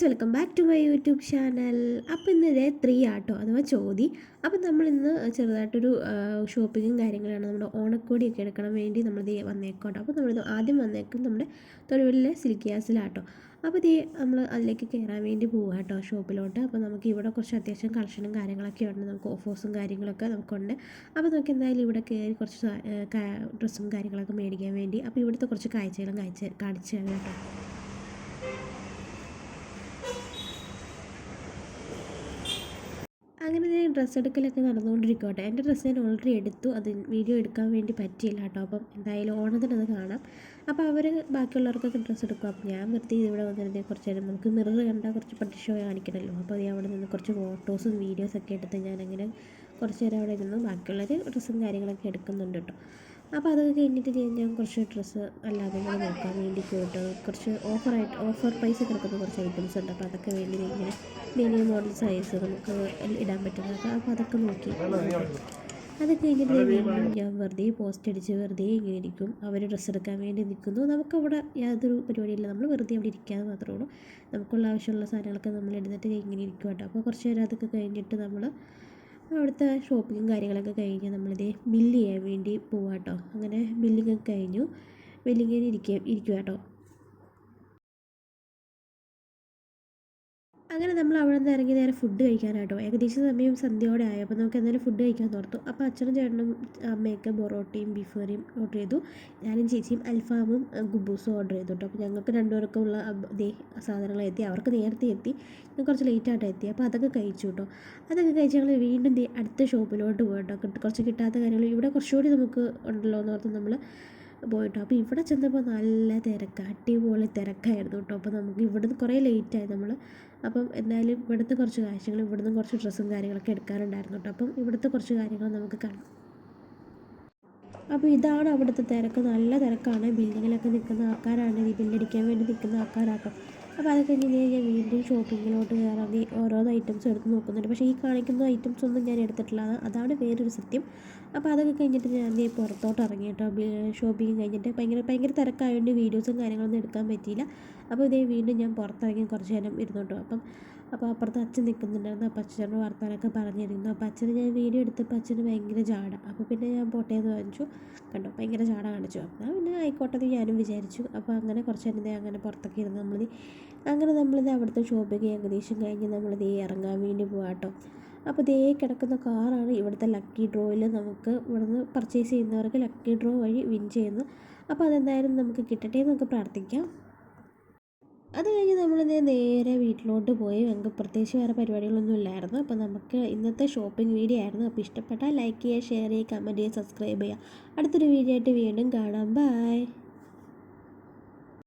Guys, welcome back to my YouTube channel. അപ്പോൾ ഇന്ന് ഇതേ 3 ആട്ടോ, അഥവാ ചോതി. അപ്പോൾ നമ്മളിന്ന് ചെറുതായിട്ടൊരു ഷോപ്പിങ്ങും കാര്യങ്ങളാണ്. നമ്മുടെ ഓണക്കോടിയൊക്കെ എടുക്കണം വേണ്ടി നമ്മളിത് വന്നേക്കോട്ടോ. അപ്പോൾ നമ്മളിത് ആദ്യം വന്നേക്കും നമ്മുടെ തൊടുപുഴയിലെ സിൽക്കിയാസിലാട്ടോ. അപ്പോൾ ഇത് നമ്മൾ അതിലേക്ക് കയറാൻ വേണ്ടി പോവുക കേട്ടോ, ഷോപ്പിലോട്ട്. അപ്പോൾ നമുക്ക് ഇവിടെ കുറച്ച് അത്യാവശ്യം കളക്ഷനും കാര്യങ്ങളൊക്കെ ഉണ്ട്. നമുക്ക് ഓഫേഴ്സും കാര്യങ്ങളൊക്കെ നമുക്കുണ്ട്. അപ്പോൾ നമുക്ക് എന്തായാലും ഇവിടെ കയറി കുറച്ച് ഡ്രസ്സും കാര്യങ്ങളൊക്കെ മേടിക്കാൻ വേണ്ടി. അപ്പോൾ ഇവിടുത്തെ കുറച്ച് കാഴ്ചകളും കാണിച്ചു തരാം കേട്ടോ. അങ്ങനെ ഞാൻ ഡ്രസ്സ് എടുക്കലൊക്കെ നടന്നുകൊണ്ടിരിക്കട്ടെ. എൻ്റെ ഡ്രസ്സ് ഞാൻ ഓൾറെഡി എടുത്തു, അത് വീഡിയോ എടുക്കാൻ വേണ്ടി പറ്റിയില്ല കേട്ടോ. അപ്പം എന്തായാലും ഓണത്തിനത് കാണാം. അപ്പോൾ അവർ ബാക്കിയുള്ളവർക്കൊക്കെ ഡ്രസ്സ് എടുക്കും. അപ്പം ഞാൻ നിർത്തി ഇവിടെ വന്നിരുന്നത് കുറച്ച് നേരം നമുക്ക് മിറർ കണ്ടാൽ കുറച്ച് പട്ടി ഷോ കാണിക്കണമല്ലോ. അപ്പോൾ അത് അവിടെ നിന്ന് കുറച്ച് ഫോട്ടോസും വീഡിയോസൊക്കെ എടുത്ത് ഞാനങ്ങനെ കുറച്ച് നേരം അവിടെ ഇരുന്ന് ബാക്കിയുള്ളവർ ഡ്രസ്സും കാര്യങ്ങളൊക്കെ എടുക്കുന്നുണ്ട് കേട്ടോ. അപ്പോൾ അതൊക്കെ കഴിഞ്ഞിട്ട് ഞാൻ കുറച്ച് ഡ്രസ്സ് അല്ലാതെ കൂടെ നോക്കാൻ വേണ്ടി പോയിട്ട് കുറച്ച് ഓഫർ പ്രൈസ് കിടക്കുന്ന കുറച്ച് ഐറ്റംസ് ഉണ്ട്. അപ്പോൾ അതൊക്കെ വേണ്ടി ഇങ്ങനെ മിനി മോഡൽ സൈസ് നമുക്ക് ഇടാൻ പറ്റുന്നത്. അപ്പോൾ അതൊക്കെ നോക്കി അത് കഴിഞ്ഞിട്ട് വീണ്ടും ഞാൻ വെറുതെ പോസ്റ്റ് അടിച്ച് വെറുതെ ഇങ്ങനെ ഇരിക്കും. അവർ ഡ്രസ്സ് എടുക്കാൻ വേണ്ടി നിൽക്കുന്നു. നമുക്കവിടെ യാതൊരു പരിപാടിയില്ല, നമ്മൾ വെറുതെ അവിടെ ഇരിക്കാതെ മാത്രമേ ഉള്ളൂ. നമുക്കുള്ള ആവശ്യമുള്ള സാധനങ്ങളൊക്കെ നമ്മൾ എടുത്തിട്ട് ഇങ്ങനെ ഇരിക്കും കേട്ടോ. അപ്പോൾ കുറച്ച് നേരം അതൊക്കെ കഴിഞ്ഞിട്ട് നമ്മൾ അവിടുത്തെ ഷോപ്പിങ്ങും കാര്യങ്ങളൊക്കെ കഴിഞ്ഞ് നമ്മളിത് ബില്ല് ചെയ്യാൻ വേണ്ടി പോവാം കേട്ടോ. അങ്ങനെ ബില്ലിങ് ഒക്കെ കഴിഞ്ഞു, ബില്ലിങ്ങിന് ഇരിക്കുക കേട്ടോ. അങ്ങനെ നമ്മൾ അവിടെ നിന്ന് ഇറങ്ങി നേരെ ഫുഡ് കഴിക്കാനായിട്ടോ. ഏകദേശം സമയം സന്ധ്യയോടെ ആയി. അപ്പോൾ നമുക്ക് എന്തായാലും ഫുഡ് കഴിക്കാൻ ഓർത്തു. അപ്പോൾ അച്ഛനും ചേട്ടനും അമ്മയൊക്കെ പൊറോട്ടയും ബീഫ് കറിയും ഓർഡർ ചെയ്തു. ഞാനും ചേച്ചിയും അൽഫാമും ഗുബൂസും ഓർഡർ ചെയ്തു കേട്ടോ. അപ്പോൾ ഞങ്ങൾക്ക് രണ്ടുപേർക്കും ഉള്ള സാധനങ്ങൾ എത്തി. അവർക്ക് നേരത്തെ എത്തി, ഞാൻ കുറച്ച് ലേറ്റായിട്ട് എത്തി. അപ്പോൾ അതൊക്കെ കഴിച്ചു കേട്ടോ. അതൊക്കെ കഴിച്ച് ഞങ്ങൾ വീണ്ടും അടുത്ത ഷോപ്പിലോട്ട് പോയിട്ടോ. കുറച്ച് കിട്ടാത്ത കാര്യങ്ങൾ ഇവിടെ കുറച്ചുകൂടി നമുക്ക് ഉണ്ടല്ലോ എന്ന് ഓർത്ത് നമ്മൾ പോയിട്ടോ. അപ്പോൾ ഇവിടെ ചെന്നപ്പോൾ നല്ല തിരക്ക്, അടിപൊളി തിരക്കായിരുന്നു കേട്ടോ. അപ്പോൾ നമുക്ക് ഇവിടുന്ന് കുറേ ലേറ്റായി നമ്മൾ. അപ്പം എന്തായാലും ഇവിടുത്തെ കുറച്ച് കാഴ്ചകളും ഇവിടുന്ന് കുറച്ച് ഡ്രസ്സും കാര്യങ്ങളൊക്കെ എടുക്കാറുണ്ടായിരുന്നു കേട്ടോ. അപ്പം ഇവിടുത്തെ കുറച്ച് കാര്യങ്ങൾ നമുക്ക് കാണാം. അപ്പോൾ ഇതാണ് അവിടുത്തെ തിരക്ക്, നല്ല തിരക്കാണ്. ബിൽഡിങ്ങിലൊക്കെ നിൽക്കുന്ന ആൾക്കാരാണ്, ഈ ബില്ലടിക്കാൻ വേണ്ടി നിൽക്കുന്ന ആൾക്കാരാട്ടോ. അപ്പോൾ അത് കഴിഞ്ഞ് ഞാൻ വീണ്ടും ഷോപ്പിങ്ങിലോട്ട് കയറാൻ ഓരോന്ന് ഐറ്റംസ് എടുത്ത് നോക്കുന്നുണ്ട്. പക്ഷേ ഈ കാണിക്കുന്ന ഐറ്റംസ് ഒന്നും ഞാൻ എടുത്തിട്ടില്ല, അതാണ് വേറൊരു സത്യം. അപ്പോൾ അതൊക്കെ കഴിഞ്ഞിട്ട് ഞാൻ പുറത്തോട്ട് ഇറങ്ങി കേട്ടോ. ഷോപ്പിങ് കഴിഞ്ഞിട്ട് ഭയങ്കര തിരക്കായതുകൊണ്ട് വീഡിയോസും കാര്യങ്ങളൊന്നും എടുക്കാൻ പറ്റിയില്ല. അപ്പോൾ വീണ്ടും ഞാൻ പുറത്തിറങ്ങി കുറച്ച് നേരം ഇരുന്നു കേട്ടോ. അപ്പോൾ അപ്പുറത്ത് അച്ഛൻ നിൽക്കുന്നുണ്ടായിരുന്നു. അപ്പോൾ അച്ഛനോട് വർത്താനൊക്കെ പറഞ്ഞിരുന്നു. അപ്പോൾ അച്ഛന് ഞാൻ വീഡിയോ എടുത്തപ്പോൾ അച്ഛന് ഭയങ്കര ജാട. അപ്പോൾ പിന്നെ ഞാൻ പോട്ടെ എന്ന് വാങ്ങിച്ചു കണ്ടോ, ഭയങ്കര ജാട കാണിച്ചു. അപ്പോൾ പിന്നെ ആയിക്കോട്ടെ ഞാനും വിചാരിച്ചു. അപ്പോൾ അങ്ങനെ കുറച്ച് നേരം അങ്ങനെ പുറത്തൊക്കെ ഇരുന്ന് നമ്മളിത് അവിടുത്തെ ഷോപ്പിംഗ് ഏകദേശം കഴിഞ്ഞ് നമ്മളിത് ഇറങ്ങാൻ വേണ്ടി പോകാട്ടോ. അപ്പോൾ കിടക്കുന്ന കാറാണ് ഇവിടുത്തെ ലക്കി ഡ്രോയിൽ നമുക്ക് ഇവിടുന്ന് പർച്ചേസ് ചെയ്യുന്നവർക്ക് ലക്കി ഡ്രോ വഴി വിൻ ചെയ്യുന്നു. അപ്പോൾ അതെന്തായാലും നമുക്ക് കിട്ടട്ടെ എന്നൊക്കെ പ്രാർത്ഥിക്കാം. അത് കഴിഞ്ഞ് നമ്മളിത് നേരെ വീട്ടിലോട്ട് പോയി. ഞങ്ങൾക്ക് പ്രത്യേകിച്ച് വേറെ പരിപാടികളൊന്നും ഇല്ലായിരുന്നു. അപ്പോൾ നമുക്ക് ഇന്നത്തെ ഷോപ്പിംഗ് വീഡിയോ ആയിരുന്നു. അപ്പോൾ ഇഷ്ടപ്പെട്ടാൽ ലൈക്ക് ചെയ്യുക, ഷെയർ ചെയ്യുക, കമൻറ്റ് ചെയ്യുക, സബ്സ്ക്രൈബ് ചെയ്യുക. അടുത്തൊരു വീഡിയോ ആയിട്ട് വീണ്ടും കാണാം. ബൈ.